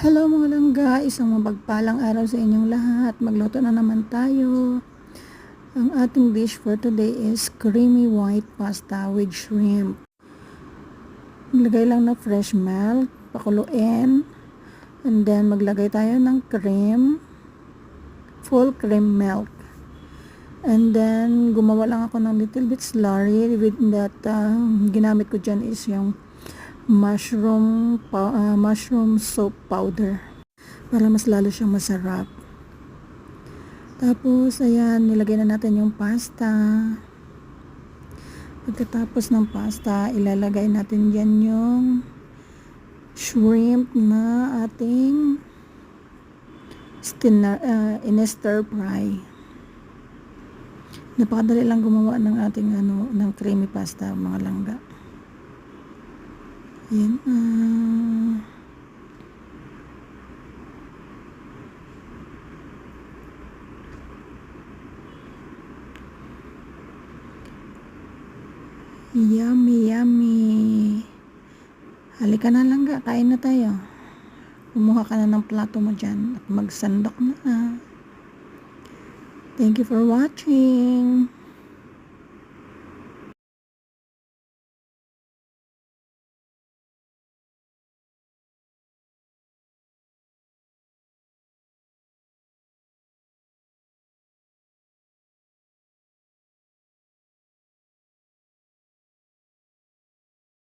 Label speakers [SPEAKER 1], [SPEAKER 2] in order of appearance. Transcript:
[SPEAKER 1] Hello mga langga, isang mapagpalang araw sa inyong lahat. Magluto na naman tayo. Ang ating dish for today is creamy white pasta with shrimp. Maglagay lang ng fresh milk, pakuluin, and then maglagay tayo ng cream, full cream milk. And then gumawa lang ako ng little bit slurry with that ginamit ko dyan is yung mushroom soap powder para mas lalo siyang masarap. Tapos ayan, nilagay na natin yung pasta. Pagkatapos ng pasta, ilalagay natin dyan yung shrimp na ating in-stir fry. Napakadali lang gumawa ng ating ng creamy pasta mga langga. Yan. Yummy, yummy. Halika na lang, kain na tayo. Kumuha ka na ng plato mo dyan at magsandok na. Thank you for watching.